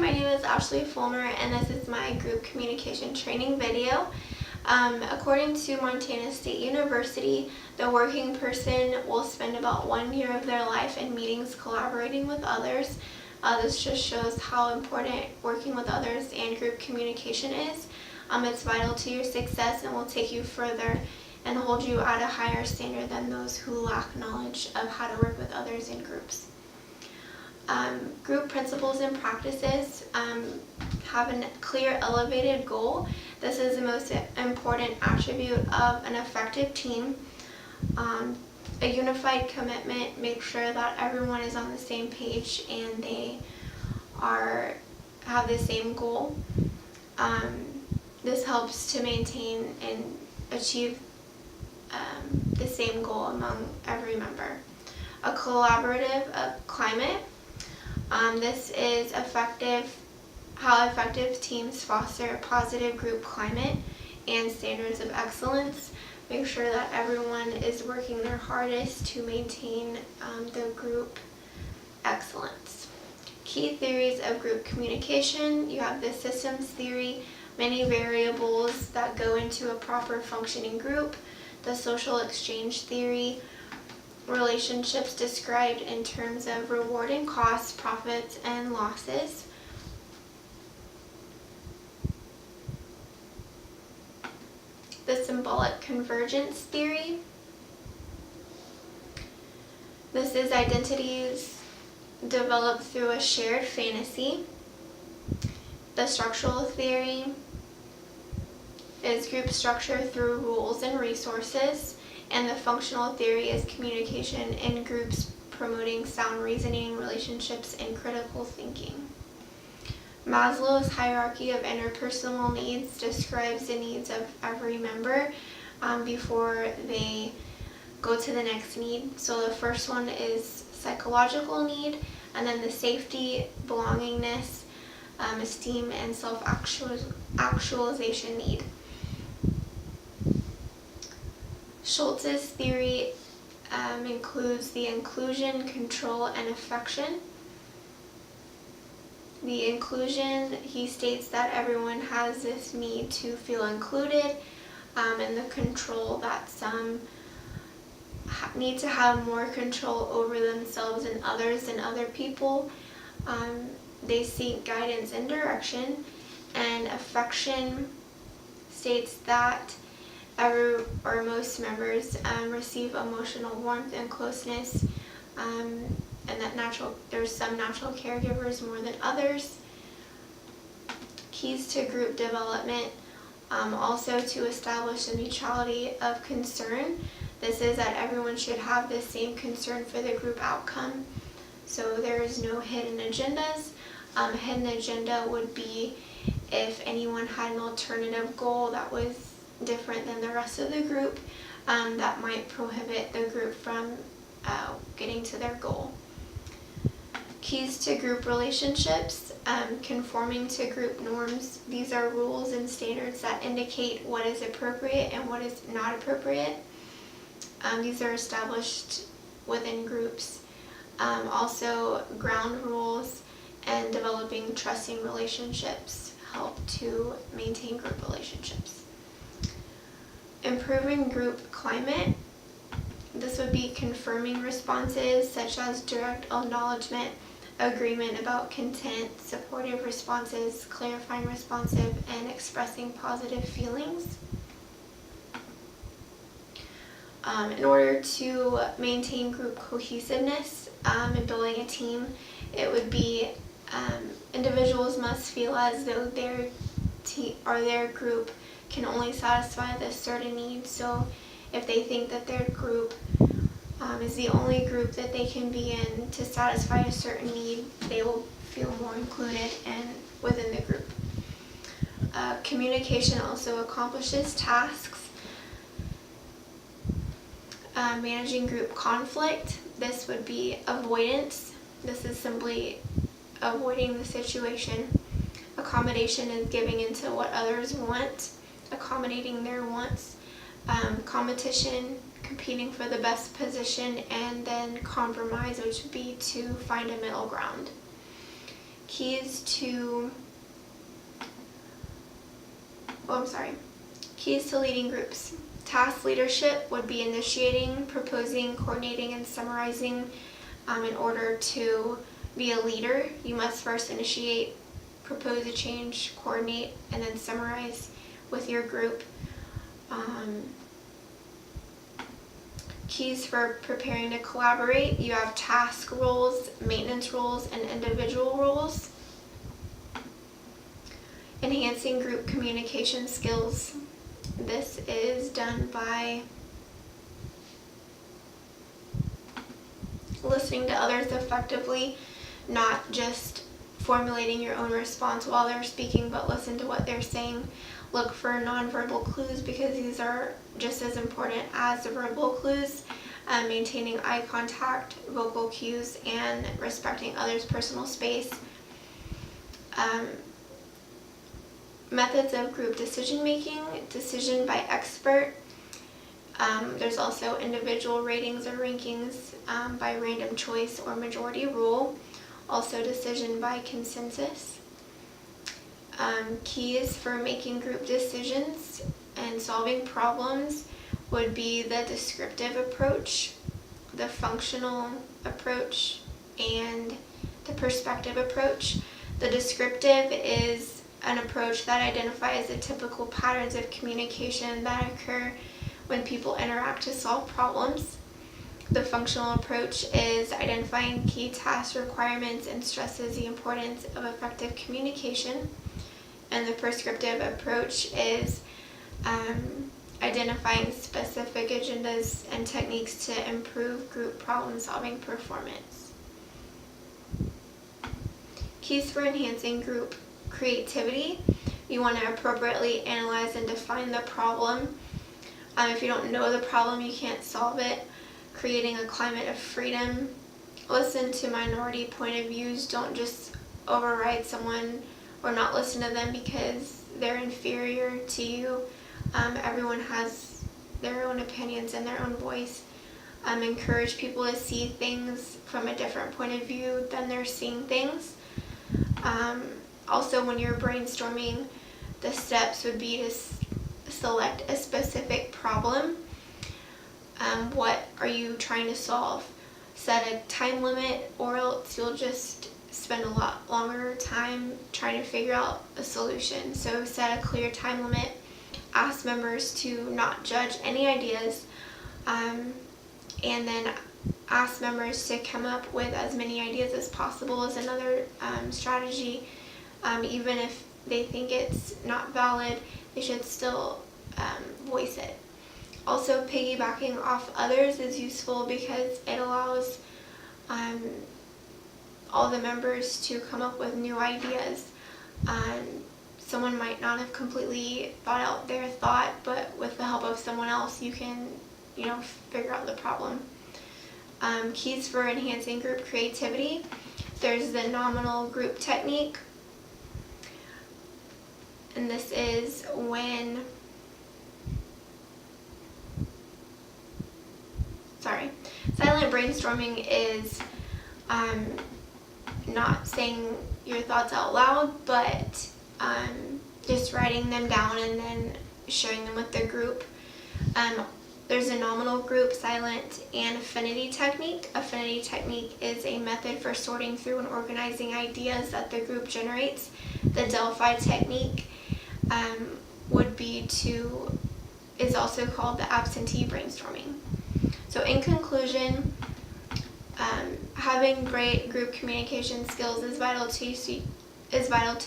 my name is Ashley Fulmer, and this is my group communication training video. According to Montana State University, the working person will spend about 1 year of their life in meetings collaborating with others. This just shows how important working with others and group communication is. It's vital to your success and will take you further and hold you at a higher standard than those who lack knowledge of how to work with others in groups. Group principles and practices have a clear, elevated goal. This is the most important attribute of an effective team. A unified commitment makes sure that everyone is on the same page and they have the same goal. This helps to maintain and achieve the same goal among every member. A collaborative climate. This is how effective teams foster a positive group climate and standards of excellence. Make sure that everyone is working their hardest to maintain the group excellence. Key theories of group communication. You have the systems theory, many variables that go into a proper functioning group. The social exchange theory, relationships described in terms of reward and cost, profits and losses. The symbolic convergence theory. This is identities developed through a shared fantasy. The structural theory is group structure through rules and resources. And the functional theory is communication in groups promoting sound reasoning, relationships, and critical thinking. Maslow's hierarchy of interpersonal needs describes the needs of every member before they go to the next need. So the first one is psychological need, and then the safety, belongingness, esteem, and self-actualization need. Schultz's theory includes the inclusion, control, and affection. The inclusion, he states that everyone has this need to feel included, and the control, that some need to have more control over themselves and others than other people. They seek guidance and direction, and affection states that most members receive emotional warmth and closeness, and that there's some natural caregivers more than others. Keys to group development, also to establish a mutuality of concern. This is that everyone should have the same concern for the group outcome, so there is no hidden agendas. A hidden agenda would be if anyone had an alternative goal that was different than the rest of the group, that might prohibit the group from getting to their goal. Keys to group relationships, conforming to group norms. These are rules and standards that indicate what is appropriate and what is not appropriate. These are established within groups. Also, ground rules and developing trusting relationships help to maintain group relationships. Improving group climate. This would be confirming responses such as direct acknowledgement, agreement about content, supportive responses, clarifying responsive, and expressing positive feelings. In order to maintain group cohesiveness and building a team, it would be individuals must feel as though their team or their group can only satisfy this certain need. So if they think that their group is the only group that they can be in to satisfy a certain need, they will feel more included and within the group. Communication also accomplishes tasks. Managing group conflict. This would be avoidance. This is simply avoiding the situation. Accommodation is giving into what others want, accommodating their wants. Competition, competing for the best position, and then compromise, which would be to find a middle ground. Keys to leading groups. Task leadership would be initiating, proposing, coordinating, and summarizing. In order to be a leader, you must first initiate, propose a change, coordinate, and then summarize with your group. Keys for preparing to collaborate. You have task roles, maintenance roles, and individual roles. Enhancing group communication skills. This is done by listening to others effectively, not just formulating your own response while they're speaking, but listen to what they're saying. Look for nonverbal clues because these are just as important as the verbal clues. Maintaining eye contact, vocal cues, and respecting others' personal space. Methods of group decision making, decision by expert. There's also individual ratings or rankings by random choice or majority rule. Also decision by consensus. Keys for making group decisions and solving problems would be the descriptive approach, the functional approach, and the perspective approach. The descriptive is an approach that identifies the typical patterns of communication that occur when people interact to solve problems. The functional approach is identifying key task requirements and stresses the importance of effective communication. And the prescriptive approach is identifying specific agendas and techniques to improve group problem-solving performance. Keys for enhancing group creativity. You want to appropriately analyze and define the problem. If you don't know the problem, you can't solve it. Creating a climate of freedom. Listen to minority point of views. Don't just override someone or not listen to them because they're inferior to you. Everyone has their own opinions and their own voice. Encourage people to see things from a different point of view than they're seeing things. Also, when you're brainstorming, the steps would be to select a specific problem. What are you trying to solve? Set a time limit, or else you'll just spend a lot longer time trying to figure out a solution. So set a clear time limit. Ask members to not judge any ideas, and then ask members to come up with as many ideas as possible is another strategy. Even if they think it's not valid, they should still voice it. Also, piggybacking off others is useful because it allows all the members to come up with new ideas. Someone might not have completely thought out their thought, but with the help of someone else, you can, figure out the problem. Keys for enhancing group creativity. There's the nominal group technique. And this is when, silent brainstorming is not saying your thoughts out loud, but just writing them down and then sharing them with the group. There's a nominal group, silent, and affinity technique. Affinity technique is a method for sorting through and organizing ideas that the group generates. The Delphi technique is also called the absentee brainstorming. So in conclusion, having great group communication skills is vital to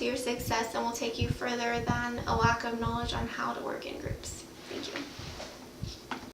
your success and will take you further than a lack of knowledge on how to work in groups. Thank you.